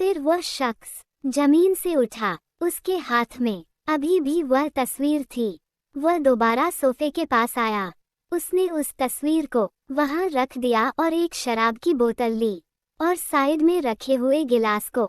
फिर वह शख्स जमीन से उठा। उसके हाथ में अभी भी वह तस्वीर थी। वह दोबारा सोफे के पास आया। उसने उस तस्वीर को वहां रख दिया और एक शराब की बोतल ली और साइड में रखे हुए गिलास को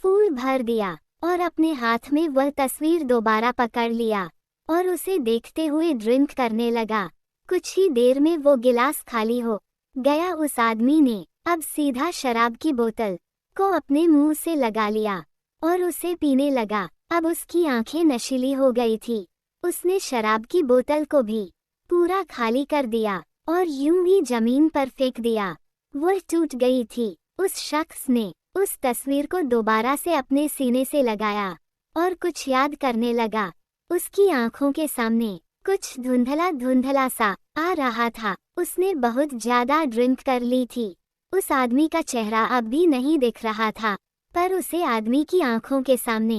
फूल भर दिया और अपने हाथ में वह तस्वीर दोबारा पकड़ लिया और उसे देखते हुए ड्रिंक करने लगा। कुछ ही देर में वो गिलास खाली हो गया। उस आदमी ने अब सीधा शराब की बोतल को अपने मुंह से लगा लिया और उसे पीने लगा। अब उसकी आंखें नशीली हो गई थी। उसने शराब की बोतल को भी पूरा खाली कर दिया और यूं ही जमीन पर फेंक दिया। वह टूट गई थी। उस शख्स ने उस तस्वीर को दोबारा से अपने सीने से लगाया और कुछ याद करने लगा। उसकी आंखों के सामने कुछ धुंधला धुंधला सा आ रहा था। उसने बहुत ज्यादा ड्रिंक कर ली थी। उस आदमी का चेहरा अब भी नहीं दिख रहा था, पर उसे आदमी की आंखों के सामने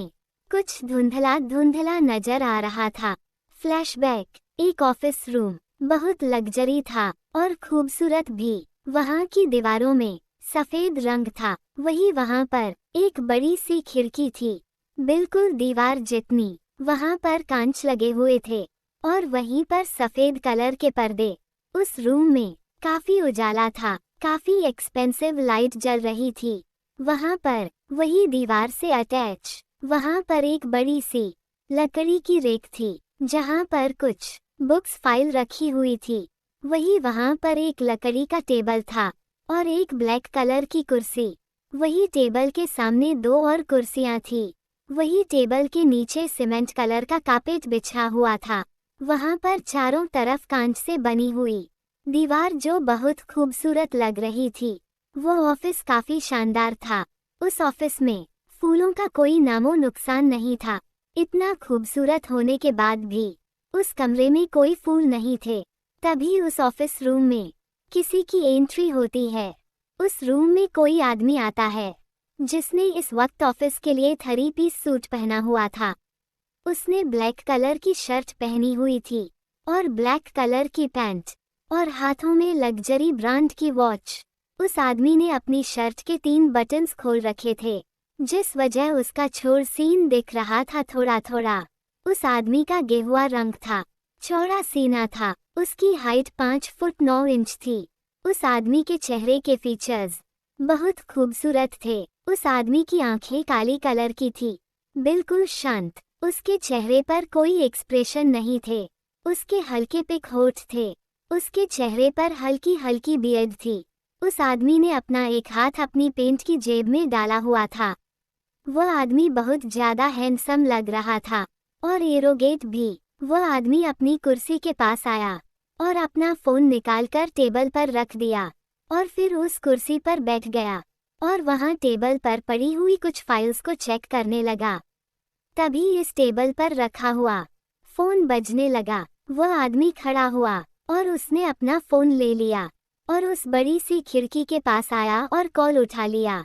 कुछ धुंधला धुंधला नजर आ रहा था। फ्लैशबैक, एक ऑफिस रूम बहुत लग्जरी था और खूबसूरत भी। वहाँ की दीवारों में सफेद रंग था। वही वहाँ पर एक बड़ी सी खिड़की थी, बिल्कुल दीवार जितनी। वहाँ पर कांच लगे हुए थे और वहीं पर सफेद कलर के पर्दे। उस रूम में काफी उजाला था। काफी एक्सपेंसिव लाइट जल रही थी। वहाँ पर वही दीवार से अटैच वहाँ पर एक बड़ी सी लकड़ी की रेक थी, जहाँ पर कुछ बुक्स फाइल रखी हुई थी। वही वहाँ पर एक लकड़ी का टेबल था और एक ब्लैक कलर की कुर्सी। वही टेबल के सामने 2 और कुर्सियाँ थी। वही टेबल के नीचे सीमेंट कलर का कारपेट बिछा हुआ था। वहाँ पर चारों तरफ कांच से बनी हुई दीवार जो बहुत खूबसूरत लग रही थी। वो ऑफिस काफी शानदार था। उस ऑफिस में फूलों का कोई नामो नुकसान नहीं था। इतना खूबसूरत होने के बाद भी उस कमरे में कोई फूल नहीं थे। तभी उस ऑफिस रूम में किसी की एंट्री होती है। उस रूम में कोई आदमी आता है जिसने इस वक्त ऑफिस के लिए 3 पीस सूट पहना हुआ था। उसने ब्लैक कलर की शर्ट पहनी हुई थी और ब्लैक कलर की पैंट और हाथों में लग्जरी ब्रांड की वॉच। उस आदमी ने अपनी शर्ट के 3 बटन्स खोल रखे थे, जिस वजह उसका छोर सीन दिख रहा था थोड़ा थोड़ा। उस आदमी का गेहुआ रंग था, चौड़ा सीना था। उसकी हाइट 5 फुट 9 इंच थी। उस आदमी के चेहरे के फीचर्स बहुत खूबसूरत थे। उस आदमी की आंखें काली कलर की थी, बिल्कुल शांत। उसके चेहरे पर कोई एक्सप्रेशन नहीं थे। उसके हल्के पिक होठ थे। उसके चेहरे पर हल्की हल्की बियर्ड थी। उस आदमी ने अपना एक हाथ अपनी पेंट की जेब में डाला हुआ था। वह आदमी बहुत ज्यादा हैंडसम लग रहा था और एरोगेट भी। वह आदमी अपनी कुर्सी के पास आया और अपना फोन निकालकर टेबल पर रख दिया और फिर उस कुर्सी पर बैठ गया और वहां टेबल पर पड़ी हुई कुछ फाइल्स को चेक करने लगा। तभी इस टेबल पर रखा हुआ फोन बजने लगा। वह आदमी खड़ा हुआ और उसने अपना फोन ले लिया और उस बड़ी सी खिड़की के पास आया और कॉल उठा लिया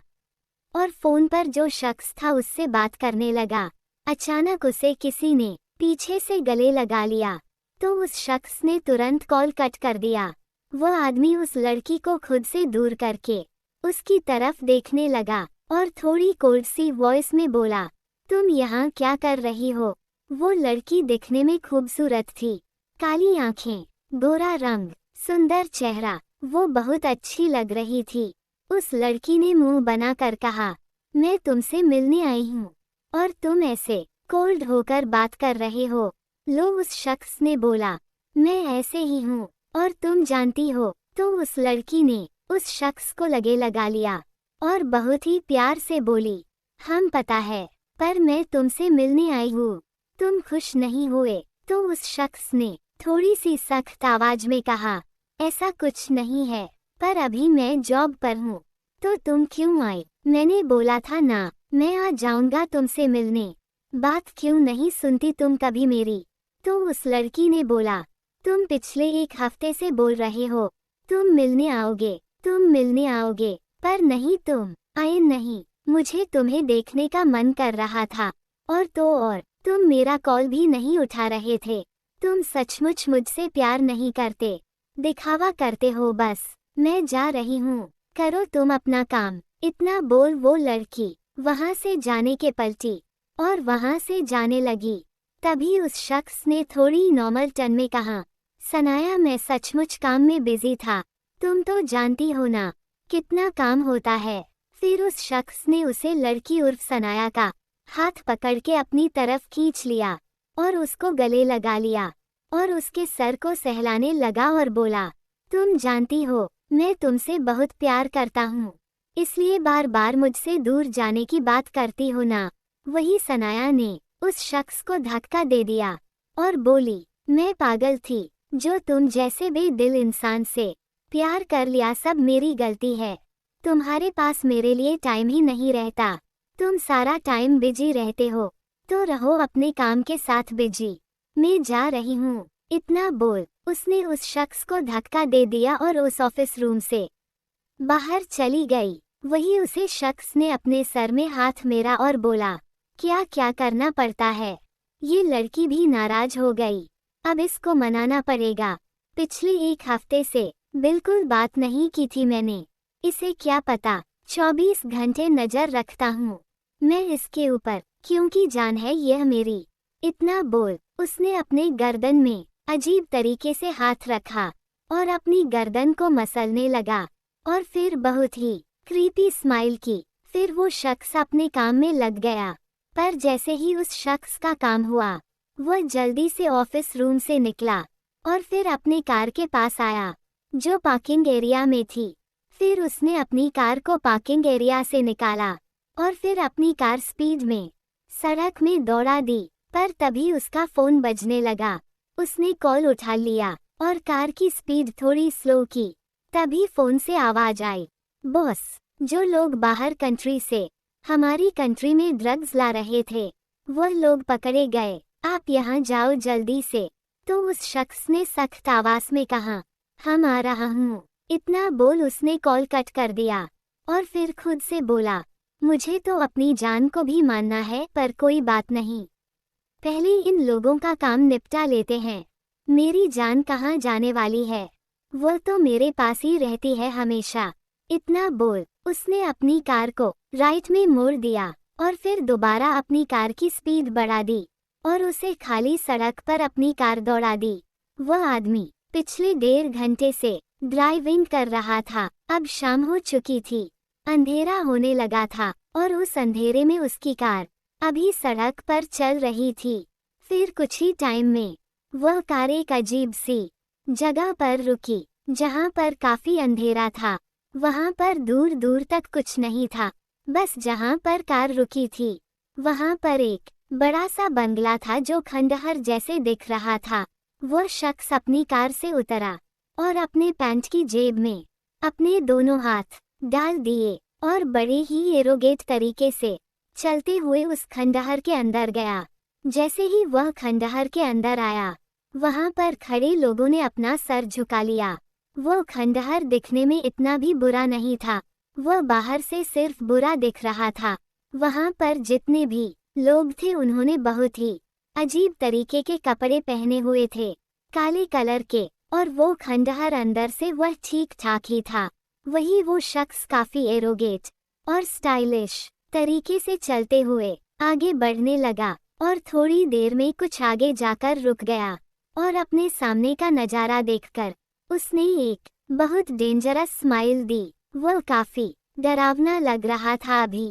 और फोन पर जो शख्स था उससे बात करने लगा। अचानक उसे किसी ने पीछे से गले लगा लिया, तो उस शख्स ने तुरंत कॉल कट कर दिया। वह आदमी उस लड़की को खुद से दूर करके उसकी तरफ देखने लगा और थोड़ी कोल्ड सी वॉइस में बोला, तुम यहाँ क्या कर रही हो? वो लड़की दिखने में खूबसूरत थी, काली आंखें, गोरा रंग, सुंदर चेहरा। वो बहुत अच्छी लग रही थी। उस लड़की ने मुंह बनाकर कहा, मैं तुमसे मिलने आई हूँ और तुम ऐसे कोल्ड होकर बात कर रहे हो। लो, उस शख्स ने बोला, मैं ऐसे ही हूँ और तुम जानती हो। तो उस लड़की ने उस शख्स को लगे लगा लिया और बहुत ही प्यार से बोली, हम पता है, पर मैं तुमसे मिलने आई हूँ। तुम खुश नहीं हुए? तो उस शख्स ने थोड़ी सी सख्त आवाज में कहा, ऐसा कुछ नहीं है, पर अभी मैं जॉब पर हूँ। तो तुम क्यों आई? मैंने बोला था ना, मैं आ जाऊंगा तुमसे मिलने। बात क्यों नहीं सुनती तुम कभी मेरी? तो उस लड़की ने बोला, तुम पिछले 1 हफ्ते से बोल रहे हो तुम मिलने आओगे, तुम मिलने आओगे, पर नहीं, तुम आए नहीं। मुझे तुम्हें देखने का मन कर रहा था और तुम मेरा कॉल भी नहीं उठा रहे थे। तुम सचमुच मुझसे प्यार नहीं करते, दिखावा करते हो बस। मैं जा रही हूँ, करो तुम अपना काम। इतना बोल वो लड़की वहां से जाने के पलटी और वहां से जाने लगी। तभी उस शख्स ने थोड़ी नॉर्मल टन में कहा, सनाया मैं सचमुच काम में बिजी था, तुम तो जानती हो ना कितना काम होता है। फिर उस शख्स ने उसे लड़की उर्फ सनाया का हाथ पकड़ के अपनी तरफ खींच लिया और उसको गले लगा लिया और उसके सर को सहलाने लगा और बोला, तुम जानती हो मैं तुमसे बहुत प्यार करता हूँ, इसलिए बार बार मुझसे दूर जाने की बात करती हो ना। वही सनाया ने उस शख्स को धक्का दे दिया और बोली, मैं पागल थी, जो तुम जैसे बेदिल इंसान से प्यार कर लिया सब मेरी गलती है। तुम्हारे पास मेरे लिए टाइम ही नहीं रहता, तुम सारा टाइम बिजी रहते हो, तो रहो अपने काम के साथ बिजी, मैं जा रही हूँ। इतना बोल उसने उस शख्स को धक्का दे दिया और उस ऑफिस रूम से बाहर चली गई। वही उसे शख्स ने अपने सर में हाथ मेरा और बोला, क्या क्या करना पड़ता है। ये लड़की भी नाराज हो गई, अब इसको मनाना पड़ेगा। पिछले एक हफ्ते से बिल्कुल बात नहीं की थी मैंने, इसे क्या पता 24 घंटे नजर रखता हूँ मैं इसके ऊपर, क्योंकि जान है यह मेरी। इतना बोल उसने अपने गर्दन में अजीब तरीके से हाथ रखा और अपनी गर्दन को मसलने लगा और फिर बहुत ही क्रीपी स्माइल की। फिर वो शख्स अपने काम में लग गया, पर जैसे ही उस शख्स का काम हुआ वह जल्दी से ऑफिस रूम से निकला और फिर अपनी कार के पास आया जो पार्किंग एरिया में थी। फिर उसने अपनी कार को पार्किंग एरिया से निकाला और फिर अपनी कार स्पीड में सड़क में दौड़ा दी, पर तभी उसका फोन बजने लगा। उसने कॉल उठा लिया और कार की स्पीड थोड़ी स्लो की। तभी फोन से आवाज आई, बॉस, जो लोग बाहर कंट्री से हमारी कंट्री में ड्रग्स ला रहे थे वह लोग पकड़े गए, आप यहाँ जाओ जल्दी से। तो उस शख्स ने सख्त आवाज में कहा, हम आ रहा हूँ। इतना बोल उसने कॉल कट कर दिया और फिर खुद से बोला, मुझे तो अपनी जान को भी मानना है, पर कोई बात नहीं, पहले इन लोगों का काम निपटा लेते हैं। मेरी जान कहाँ जाने वाली है, वो तो मेरे पास ही रहती है हमेशा। इतना बोल उसने अपनी कार को राइट में मोड़ दिया और फिर दोबारा अपनी कार की स्पीड बढ़ा दी और उसे खाली सड़क पर अपनी कार दौड़ा दी। वह आदमी पिछले 1.5 घंटे से ड्राइविंग कर रहा था। अब शाम हो चुकी थी, अंधेरा होने लगा था और उस अंधेरे में उसकी कार अभी सड़क पर चल रही थी। फिर कुछ ही टाइम में वह कार एक अजीब सी जगह पर रुकी जहां पर काफी अंधेरा था। वहां पर दूर दूर तक कुछ नहीं था, बस जहां पर कार रुकी थी वहां पर एक बड़ा सा बंगला था जो खंडहर जैसे दिख रहा था। वह शख्स अपनी कार से उतरा और अपने पैंट की जेब में अपने दोनों हाथ डाल दिए और बड़े ही एरोगेट तरीके से चलते हुए उस खंडहर के अंदर गया। जैसे ही वह खंडहर के अंदर आया, वहां पर खड़े लोगों ने अपना सर झुका लिया। वो खंडहर दिखने में इतना भी बुरा नहीं था, वह बाहर से सिर्फ बुरा दिख रहा था। वहां पर जितने भी लोग थे उन्होंने बहुत ही अजीब तरीके के कपड़े पहने हुए थे, काले कलर के, और वो खंडहर अंदर से वह ठीक ठाक ही था। वही वो शख्स काफी एरोगेट और स्टाइलिश तरीके से चलते हुए आगे बढ़ने लगा और थोड़ी देर में कुछ आगे जाकर रुक गया और अपने सामने का नजारा देखकर उसने एक बहुत डेंजरस स्माइल दी। वह काफी डरावना लग रहा था अभी।